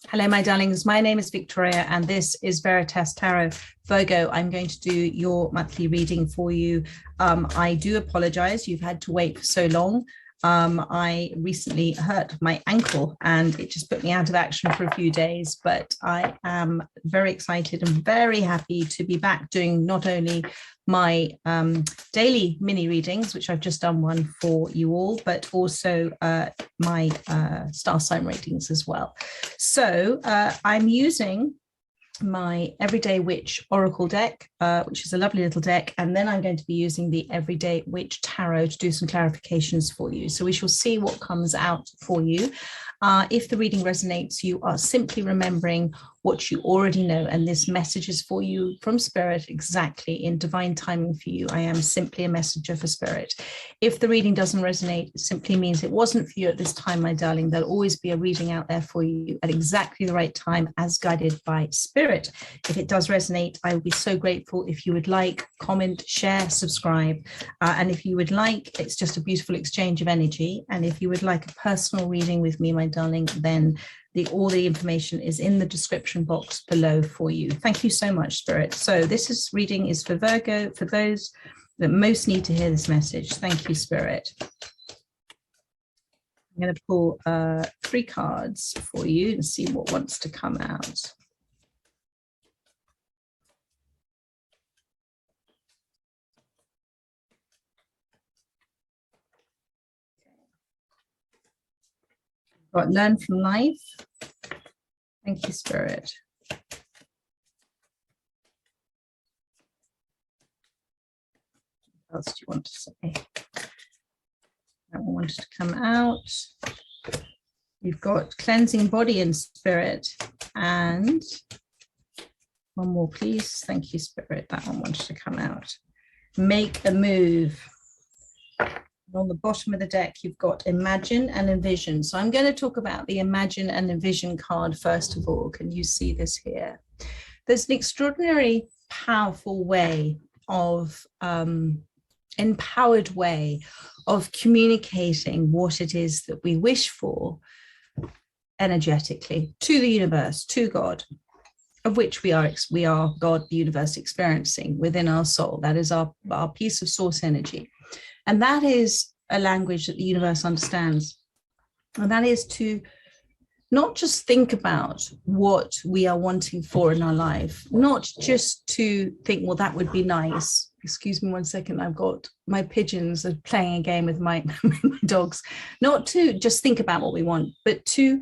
Hello, my darlings. My name is Victoria, and this is Veritas Tarot. Virgo, I'm going to do your monthly reading for you. I do apologize. You've had to wait for so long. I recently hurt my ankle and it just put me out of action for a few days, but I am very excited and very happy to be back doing not only my daily mini readings, which I've just done one for you all, but also my star sign ratings as well. So I'm using my Everyday Witch Oracle deck, which is a lovely little deck, and then I'm going to be using the Everyday Witch Tarot to do some clarifications for you. So we shall see what comes out for you. If the reading resonates, you are simply remembering what you already know, and this message is for you from Spirit, exactly in divine timing for you. I am simply a messenger for Spirit. If the reading doesn't resonate, it simply means it wasn't for you at this time, my darling. There'll always be a reading out there for you at exactly the right time, as guided by Spirit. If it does resonate, I will be so grateful if you would like, comment, share, subscribe. And if you would like, it's just a beautiful exchange of energy. And if you would like a personal reading with me, my darling, then all the information is in the description box below for you. Thank you so much, Spirit. So this reading is for Virgo, for those that most need to hear this message. Thank you, Spirit. I'm going to pull 3 cards for you and see what wants to come out. Got learn from life. Thank you, Spirit. What else do you want to say? That one wanted to come out. You've got cleansing body and spirit. And one more, please. Thank you, Spirit. That one wanted to come out. Make a move. On the bottom of the deck, you've got imagine and envision. So I'm going to talk about the imagine and envision card first of all. Can you see this here? There's an extraordinary, powerful way of, empowered way of communicating what it is that we wish for energetically to the universe, to God, of which we are God, the universe, experiencing within our soul. That is our piece of source energy. And that is a language that the universe understands. And that is to not just think about what we are wanting for in our life, not just to think, well, that would be nice. Excuse me 1 second. I've got my pigeons are playing a game with my dogs. Not to just think about what we want, but to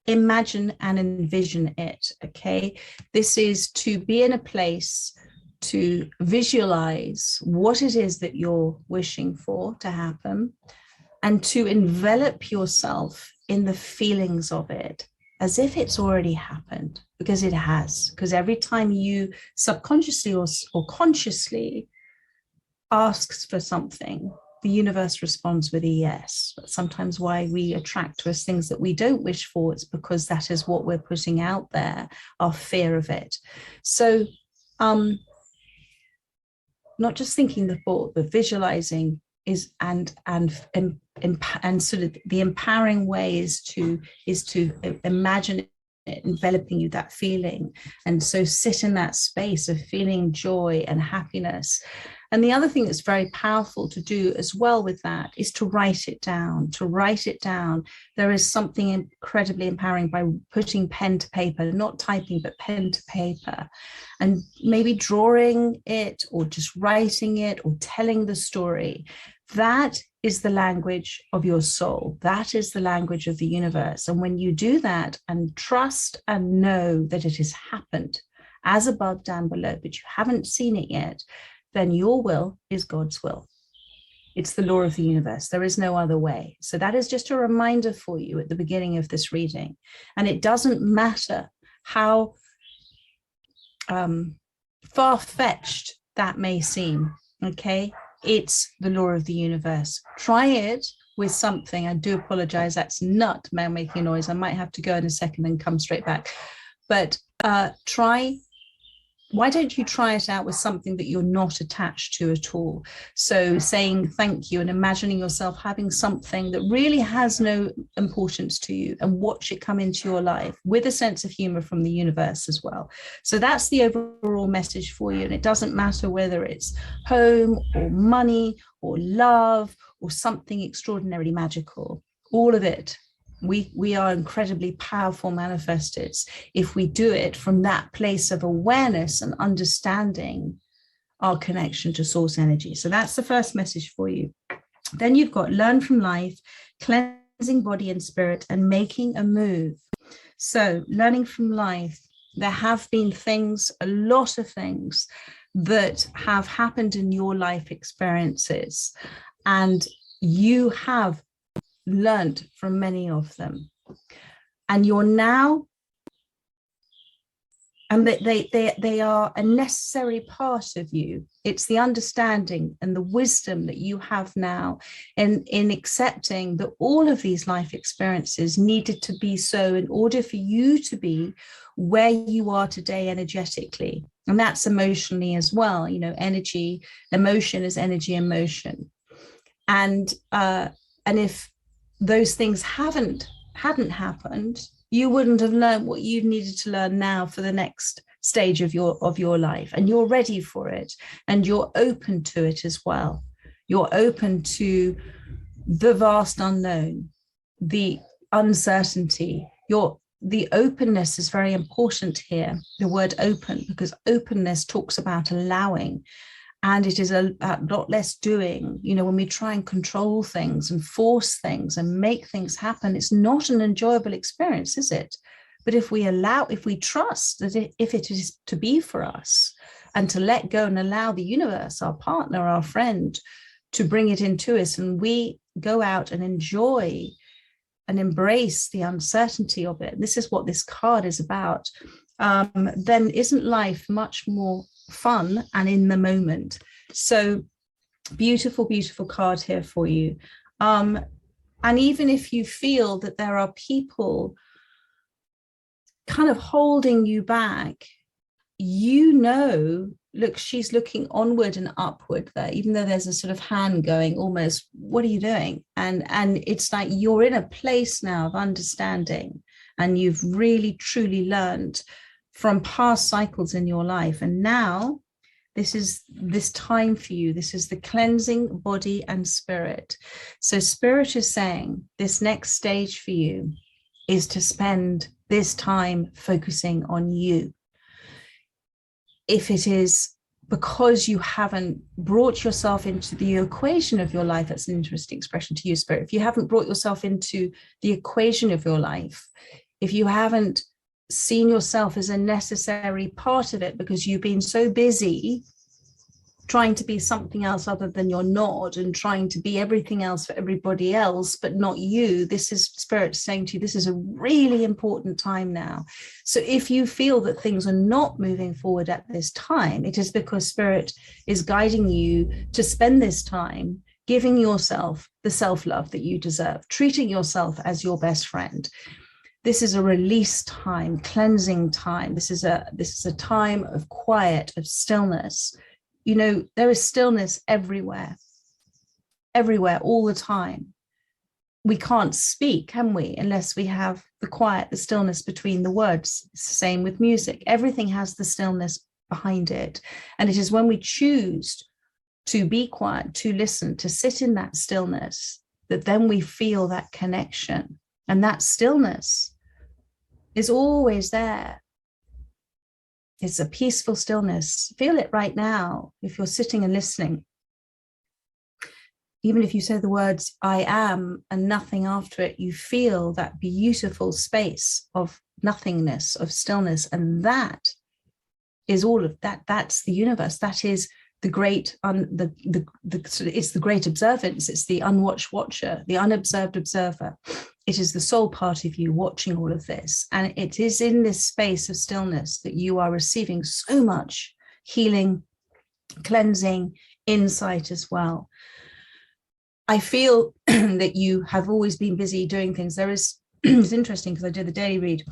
imagine and envision it, okay? This is to be in a place to visualize what it is that you're wishing for to happen, and to envelop yourself in the feelings of it as if it's already happened, because it has. Because every time you subconsciously or consciously asks for something, the universe responds with a yes. But sometimes why we attract to us things that we don't wish for, it's because that is what we're putting out there, our fear of it. So not just thinking the thought, but visualizing is and sort of the empowering way is to imagine it enveloping you, that feeling. And so sit in that space of feeling joy and happiness. And the other thing that's very powerful to do as well with that is to write it down, There is something incredibly empowering by putting pen to paper, not typing, but pen to paper, and maybe drawing it or just writing it or telling the story. That is the language of your soul. That is the language of the universe. And when you do that and trust and know that it has happened, as above, down below, but you haven't seen it yet, then your will is God's will. It's the law of the universe. There is no other way. So that is just a reminder for you at the beginning of this reading. And it doesn't matter how far-fetched that may seem, okay? It's the law of the universe. Try it with something. I do apologize. That's not making a noise. I might have to go in a second and come straight back. But try why don't you try it out with something that you're not attached to at all? So saying thank you and imagining yourself having something that really has no importance to you, and watch it come into your life with a sense of humor from the universe as well. So that's the overall message for you. And it doesn't matter whether it's home or money or love or something extraordinarily magical, all of it. We are incredibly powerful manifestors if we do it from that place of awareness and understanding our connection to source energy. So that's the first message for you. Then you've got learn from life, cleansing body and spirit, and making a move. So learning from life, there have been things, a lot of things that have happened in your life experiences, and you have learned from many of them, and you're now, and they are a necessary part of you. It's the understanding and the wisdom that you have now in accepting that all of these life experiences needed to be so in order for you to be where you are today energetically. And that's emotionally as well. You know, energy, emotion is energy and motion. And if those things hadn't happened, you wouldn't have learned what you needed to learn now for the next stage of your life. And you're ready for it, and you're open to it as well. You're open to the vast unknown, the uncertainty. The openness is very important here, the word open, because openness talks about allowing. And it is a lot less doing. You know, when we try and control things and force things and make things happen, it's not an enjoyable experience, is it? But if we trust that if it is to be for us, and to let go and allow the universe, our partner, our friend, to bring it into us, and we go out and enjoy and embrace the uncertainty of it, this is what this card is about, then isn't life much more fun and in the moment? So beautiful, beautiful card here for you. And even if you feel that there are people kind of holding you back, you know, look, she's looking onward and upward there, even though there's a sort of hand going almost, what are you doing? And it's like you're in a place now of understanding, and you've really truly learned from past cycles in your life. And now this is this time for you. This is the cleansing body and spirit. So spirit is saying this next stage for you is to spend this time focusing on you. If it is because you haven't brought yourself into the equation of your life, that's an interesting expression to use, spirit. If you haven't brought yourself into the equation of your life, if you haven't seen yourself as a necessary part of it because you've been so busy trying to be something else other than you're not, and trying to be everything else for everybody else but not you, this is spirit saying to you, this is a really important time now. So if you feel that things are not moving forward at this time, it is because spirit is guiding you to spend this time giving yourself the self-love that you deserve, treating yourself as your best friend. This is a release time, cleansing time. This is a time of quiet, of stillness. You know, there is stillness everywhere, all the time. We can't speak, can we, unless we have the quiet, the stillness between the words. It's the same with music. Everything has the stillness behind it. And it is when we choose to be quiet, to listen, to sit in that stillness, that then we feel that connection. And that stillness is always there. It's a peaceful stillness. Feel it right now if you're sitting and listening. Even if you say the words, I am, and nothing after it, you feel that beautiful space of nothingness, of stillness. And that is all of that. That's the universe. That is the great, it's the great observance. It's the unwatched watcher, the unobserved observer. It is the soul part of you watching all of this. And it is in this space of stillness that you are receiving so much healing, cleansing, insight as well. I feel that you have always been busy doing things. There is, it's interesting because I did the daily read.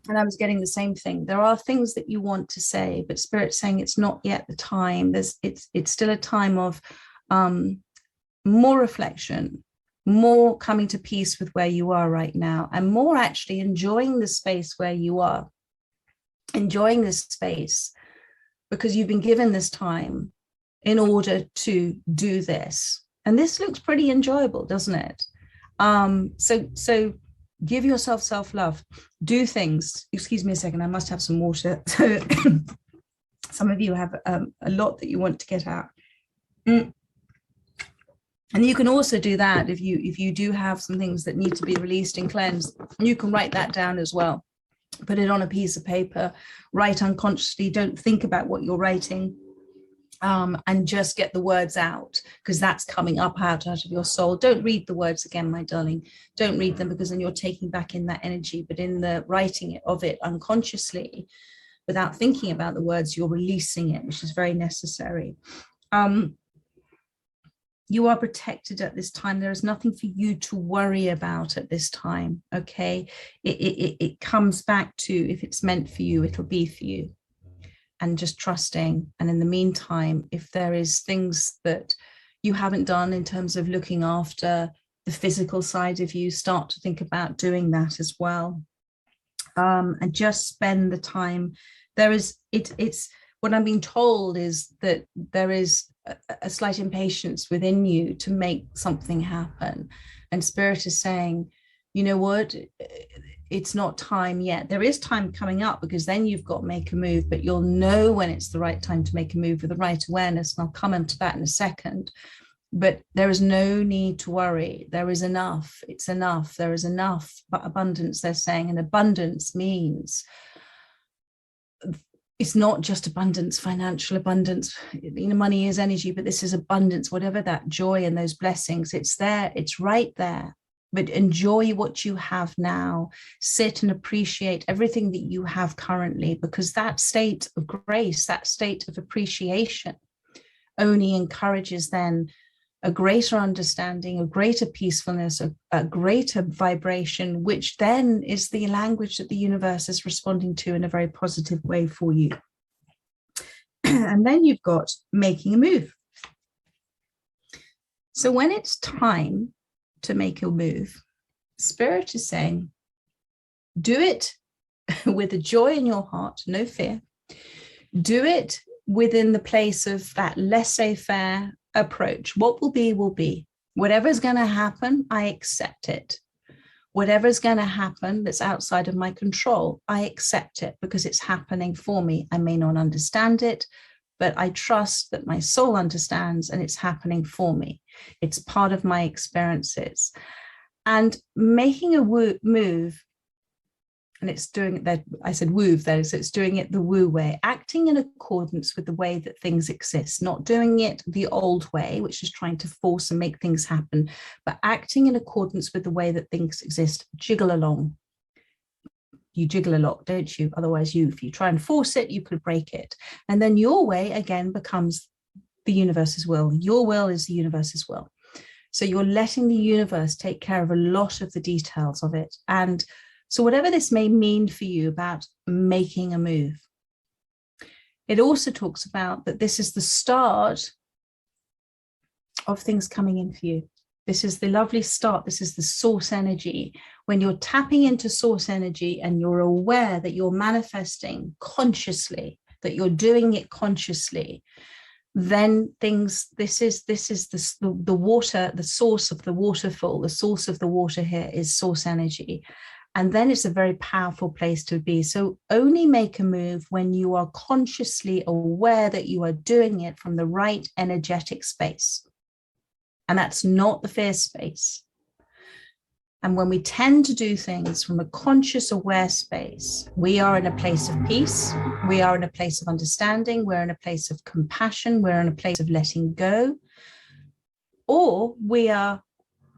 And I was getting the same thing. There are things that you want to say, but Spirit's saying it's not yet the time. It's still a time of more reflection, more coming to peace with where you are right now, and more actually enjoying the space where you are, enjoying this space because you've been given this time in order to do this. And this looks pretty enjoyable, doesn't it? So give yourself self-love, do things. Excuse me a second, I must have some water. So some of you have a lot that you want to get out. And you can also do that if you do have some things that need to be released and cleansed. You can write that down as well. Put it on a piece of paper, write unconsciously, don't think about what you're writing, and just get the words out, because that's coming up out of your soul. Don't read the words again, my darling. Don't read them, because then you're taking back in that energy. But in the writing of it unconsciously, without thinking about the words, you're releasing it, which is very necessary. You are protected at this time. There is nothing for you to worry about at this time, okay? It comes back to, if it's meant for you, it'll be for you. And just trusting. And in the meantime, if there is things that you haven't done in terms of looking after the physical side of you, start to think about doing that as well. And just spend the time. It's what I'm being told is that there is a slight impatience within you to make something happen. And Spirit is saying, you know what? It's not time yet. There is time coming up, because then you've got to make a move, but you'll know when it's the right time to make a move with the right awareness. And I'll come into that in a second. But there is no need to worry. There is enough. It's enough. There is enough abundance, they're saying. And abundance means it's not just abundance, financial abundance. You know, money is energy, but this is abundance, whatever that joy and those blessings, it's there, it's right there. But enjoy what you have now. Sit and appreciate everything that you have currently, because that state of grace, that state of appreciation only encourages then a greater understanding, a greater peacefulness, a greater vibration, which then is the language that the universe is responding to in a very positive way for you. And then you've got making a move. So when it's time to make your move, Spirit is saying, do it with a joy in your heart, no fear. Do it within the place of that laissez-faire approach. What will be, will be. Whatever's going to happen, I accept it. Whatever's going to happen that's outside of my control, I accept it, because it's happening for me. I may not understand it, but I trust that my soul understands, and it's happening for me. It's part of my experiences. And making a move, and it's doing it that I said woo there, so it's doing it the woo way, acting in accordance with the way that things exist, not doing it the old way, which is trying to force and make things happen, but acting in accordance with the way that things exist. Jiggle along. You jiggle a lot, don't you? Otherwise, if you try and force it, you could break it. And then your way again becomes the universe's will. Your will is the universe's will. So you're letting the universe take care of a lot of the details of it. And so whatever this may mean for you about making a move, it also talks about that this is the start of things coming in for you. This is the lovely start. This is the source energy. When you're tapping into source energy and you're aware that you're manifesting consciously, that you're doing it consciously, then things, this is the water, the source of the waterfall, the source of the water here is source energy. And then it's a very powerful place to be. So only make a move when you are consciously aware that you are doing it from the right energetic space. And that's not the fear space. And when we tend to do things from a conscious, aware space, we are in a place of peace. We are in a place of understanding. We're in a place of compassion. We're in a place of letting go. Or we are,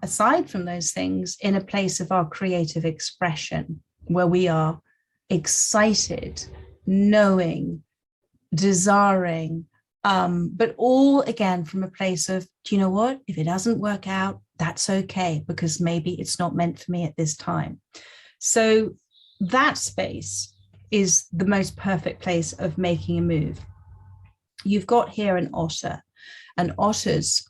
aside from those things, in a place of our creative expression, where we are excited, knowing, desiring, but all again from a place of, do you know what? If it doesn't work out, that's okay, because maybe it's not meant for me at this time. So that space is the most perfect place of making a move. You've got here an otter, and otters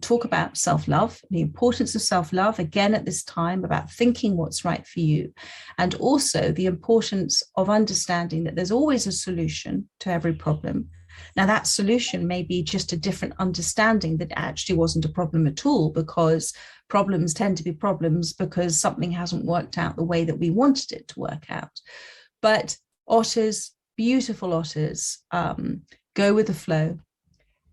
talk about self-love, the importance of self-love, again at this time, about thinking what's right for you, and also the importance of understanding that there's always a solution to every problem. Now, that solution may be just a different understanding that actually wasn't a problem at all, because problems tend to be problems because something hasn't worked out the way that we wanted it to work out. But otters, beautiful otters, go with the flow.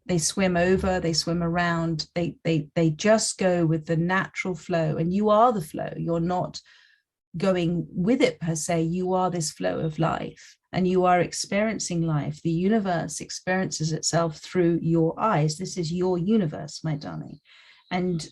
They swim over, they swim around, they just go with the natural flow. And you are the flow. You're not going with it per se. You are this flow of life, and you are experiencing life. The universe experiences itself through your eyes. This is your universe, my darling. And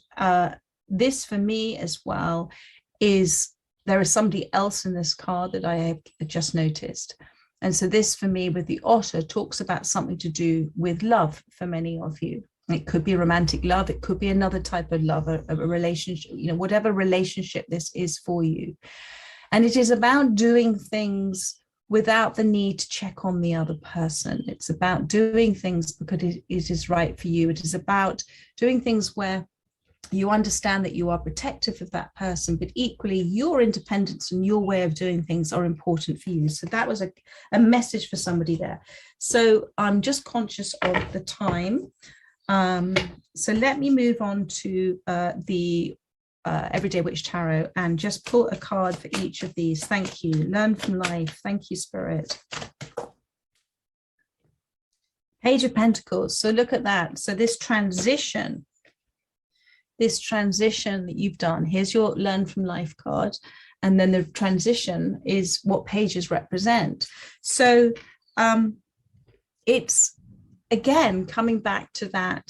this for me as well is, there is somebody else in this card that I have just noticed. And so this for me with the otter talks about something to do with love for many of you. It could be romantic love. It could be another type of love, a relationship, whatever relationship this is for you. And it is about doing things without the need to check on the other person. It's about doing things because it is right for you. It is about doing things where you understand that you are protective of that person, but equally your independence and your way of doing things are important for you. So that was a message for somebody there. So I'm just conscious of the time. So let me move on to the Everyday Witch Tarot and just pull a card for each of these. Thank you. Learn from life. Thank you, Spirit. Page of Pentacles. So look at that. So this transition that you've done, here's your Learn from Life card, and then the transition is what pages represent. So it's again coming back to that,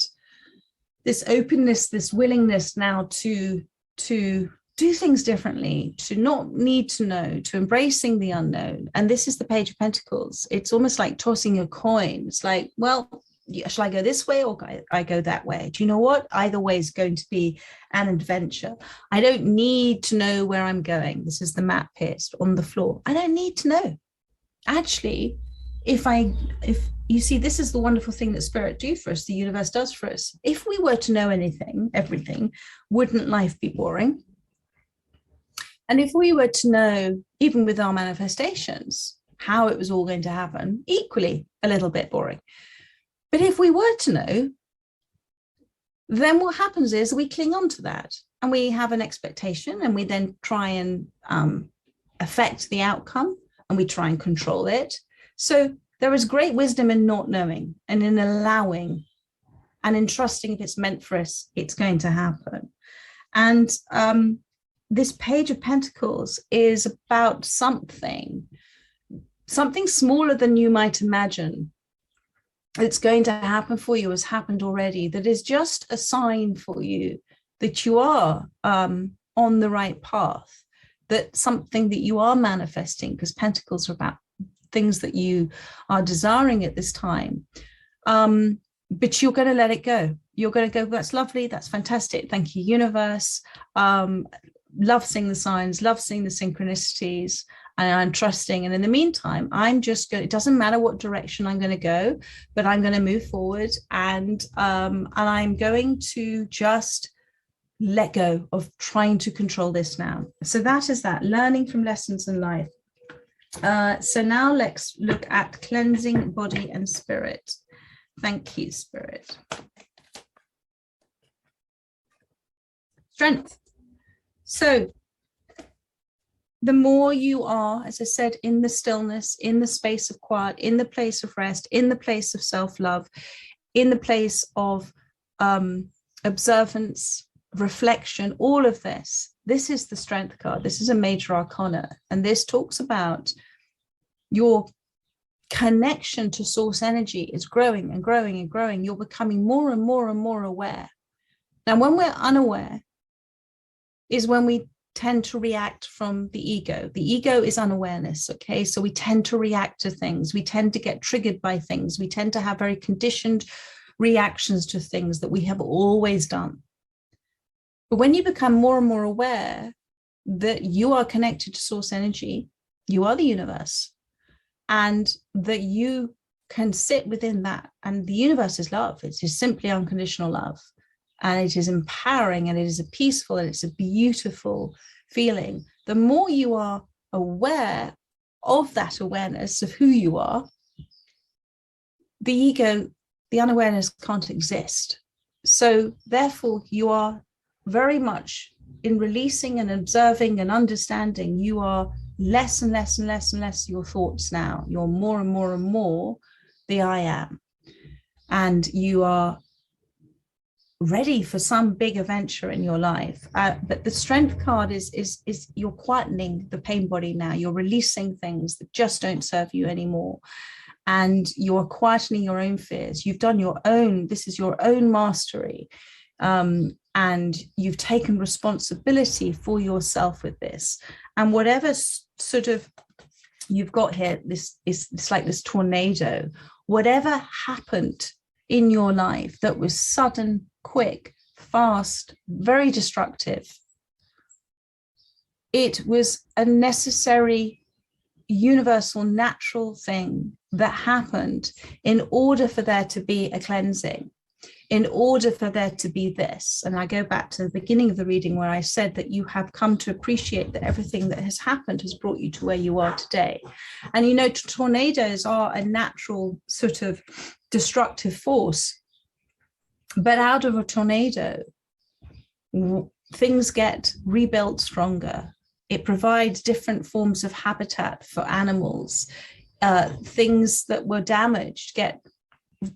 this openness, this willingness now to do things differently, to not need to know, to embracing the unknown. And this is the Page of Pentacles. It's almost like tossing a coin. It's like, well, shall I go this way or I go that way? Do you know what? Either way is going to be an adventure. I don't need to know where I'm going. This is the map here on the floor. I don't need to know. Actually, if you see, this is the wonderful thing that Spirit do for us, the universe does for us. If we were to know everything, wouldn't life be boring? And if we were to know, even with our manifestations, how it was all going to happen, equally a little bit boring. But if we were to know, then what happens is we cling on to that and we have an expectation, and we then try and affect the outcome, and we try and control it. So there is great wisdom in not knowing and in allowing and in trusting if it's meant for us, it's going to happen. And this Page of Pentacles is about something smaller than you might imagine. It's going to happen for you, has happened already, that is just a sign for you that you are on the right path, that something that you are manifesting, because Pentacles are about things that you are desiring at this time. But you're going to let it go. You're going to go, that's lovely, that's fantastic, thank you, universe. Love seeing the signs, love seeing the synchronicities, and I'm trusting. And in the meantime, I'm just going, it doesn't matter what direction I'm going to go, but I'm going to move forward, and I'm going to just let go of trying to control this now. So that is that, learning from lessons in life. So now let's look at cleansing body and spirit. Thank you, Spirit. Strength. So the more you are, as I said, in the stillness, in the space of quiet, in the place of rest, in the place of self-love, in the place of observance, reflection, all of this, this is the Strength card. This is a major arcana. And this talks about your connection to source energy is growing and growing and growing. You're becoming more and more and more aware. Now, when we're unaware is when we tend to react from the ego. The ego is unawareness, okay? So we tend to react to things. We tend to get triggered by things. We tend to have very conditioned reactions to things that we have always done. But when you become more and more aware that you are connected to source energy, You are the universe, and that you can sit within that. And the universe is love. It is simply unconditional love. And it is empowering, and it is a peaceful, and it's a beautiful feeling. The more you are aware of that awareness of who you are, the ego, the unawareness can't exist. So therefore, you are very much in releasing and observing and understanding. You are less and less and less and less your thoughts now. You're more and more and more the I am. And you are ready for some big adventure in your life. But the strength card is you're quietening the pain body now. You're releasing things that just don't serve you anymore. And you're quietening your own fears. You've done your own, this is your own mastery. And you've taken responsibility for yourself with this. And whatever sort of you've got here, it's like this tornado, whatever happened in your life that was sudden, quick, fast, very destructive, it was a necessary, universal, natural thing that happened in order for there to be a cleansing, in order for there to be this. And I go back to the beginning of the reading where I said that you have come to appreciate that everything that has happened has brought you to where you are today. And you know, tornadoes are a natural sort of destructive force, but out of a tornado, things get rebuilt stronger. It provides different forms of habitat for animals. Things that were damaged get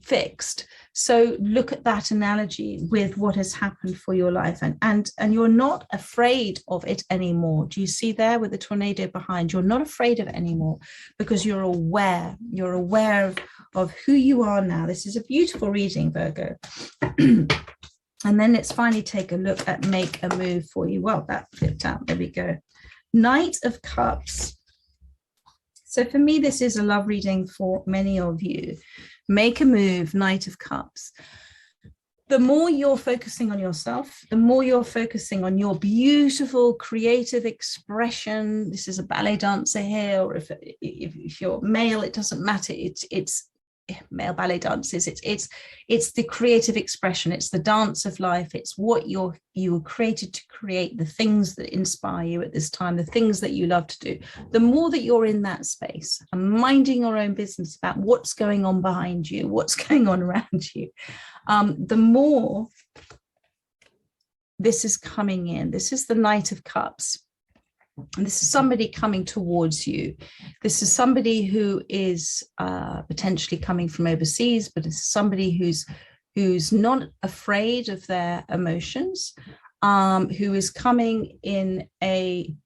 fixed. So look at that analogy with what has happened for your life, and you're not afraid of it anymore. Do you see there with the tornado behind? You're not afraid of it anymore because you're aware. You're aware of who you are now. This is a beautiful reading, Virgo. And then let's finally take a look at make a move for you. Well, that flipped out. There we go. Knight of Cups. So for me, this is a love reading for many of you. Make a move, Knight of Cups. The more you're focusing on yourself, the more you're focusing on your beautiful creative expression. This is a ballet dancer here, or if you're male, it doesn't matter. It's male ballet dances. It's the creative expression. It's the dance of life. It's what you were created to create, the things that inspire you at this time, the things that you love to do. The more that you're in that space and minding your own business about what's going on behind you, what's going on around you, the more this is coming in. This is the Knight of Cups. And this is somebody coming towards you. This is somebody who is potentially coming from overseas, but it's somebody who's not afraid of their emotions, who is coming in an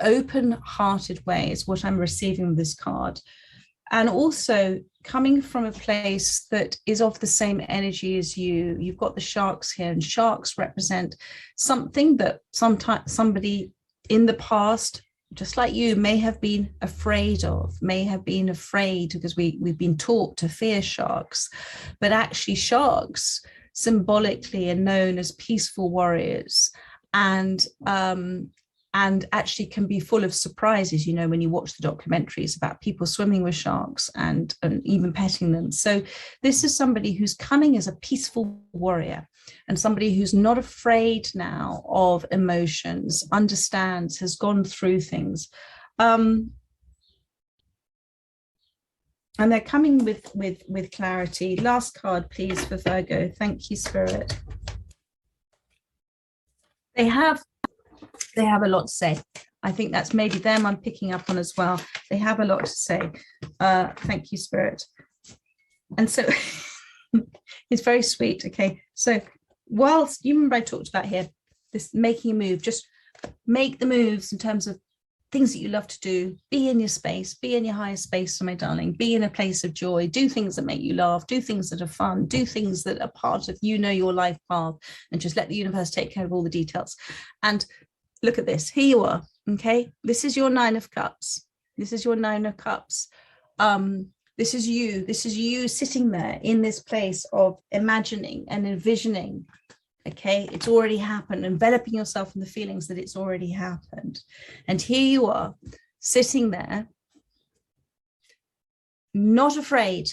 open-hearted way is what I'm receiving with this card. And also coming from a place that is of the same energy as you. You've got the sharks here, and sharks represent something that sometimes somebody in the past, just like you, may have been afraid of, because we've been taught to fear sharks. But actually sharks symbolically are known as peaceful warriors, and actually can be full of surprises, you know, when you watch the documentaries about people swimming with sharks and even petting them. So this is somebody who's coming as a peaceful warrior, and somebody who's not afraid now of emotions, understands, has gone through things. And they're coming with clarity. Last card, please, for Virgo. Thank you, Spirit. They have a lot to say. I think that's maybe them I'm picking up on as well. They have a lot to say. Thank you, Spirit. And so it's very sweet. Okay. So whilst you remember I talked about here, this making a move, just make the moves in terms of things that you love to do. Be in your space, be in your highest space, my darling. Be in a place of joy. Do things that make you laugh. Do things that are fun. Do things that are part of, you know, your life path, and just let the universe take care of all the details. And look at this. Here you are. Okay. This is your Nine of Cups. This is your Nine of Cups. This is you. This is you sitting there in this place of imagining and envisioning Okay, it's already happened, enveloping yourself in the feelings that it's already happened. And here you are sitting there, not afraid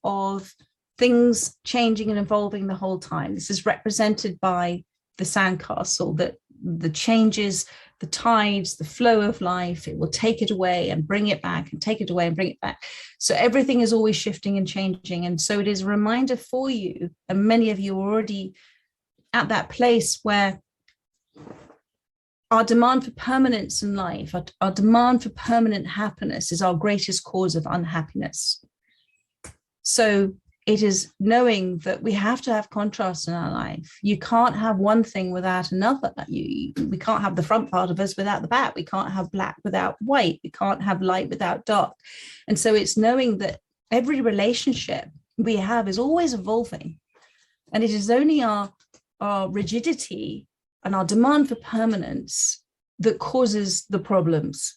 of things changing and evolving the whole time. This is represented by the sandcastle, that the changes, the tides, the flow of life, it will take it away and bring it back and take it away and bring it back. So everything is always shifting and changing. And so it is a reminder for you, and many of you are already at that place where our demand for permanence in life, our demand for permanent happiness is our greatest cause of unhappiness. So it is knowing that we have to have contrast in our life. You can't have one thing without another. We can't have the front part of us without the back. We can't have black without white. We can't have light without dark. And so it's knowing that every relationship we have is always evolving. And it is only our rigidity and our demand for permanence that causes the problems.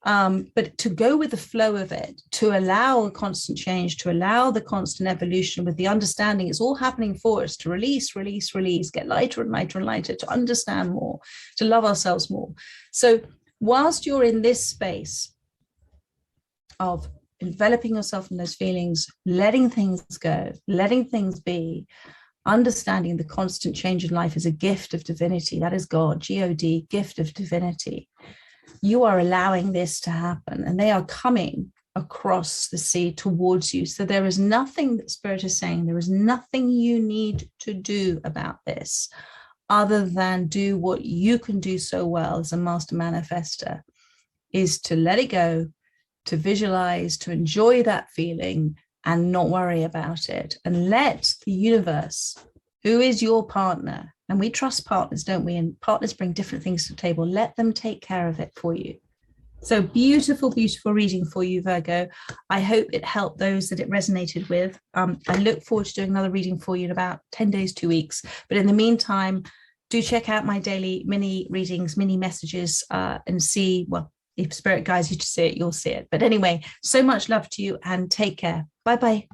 But to go with the flow of it, to allow a constant change, to allow the constant evolution with the understanding it's all happening for us, to release, get lighter and lighter and lighter, to understand more, to love ourselves more. So whilst you're in this space of enveloping yourself in those feelings, letting things go, letting things be, understanding the constant change in life is a gift of divinity. That is God, G-O-D, gift of divinity. You are allowing this to happen, and they are coming across the sea towards you. So there is nothing that Spirit is saying, there is nothing you need to do about this other than do what you can do so well as a master manifester, is to let it go, to visualize, to enjoy that feeling and not worry about it, and let the universe, who is your partner, and we trust partners, don't we? And partners bring different things to the table. Let them take care of it for you. So beautiful, beautiful reading for you, Virgo. I hope it helped those that it resonated with. I look forward to doing another reading for you in about 10 days, 2 weeks. But in the meantime, do check out my daily mini readings, mini messages, and see, well, if Spirit guides you to see it, you'll see it. But anyway, so much love to you and take care. Bye-bye.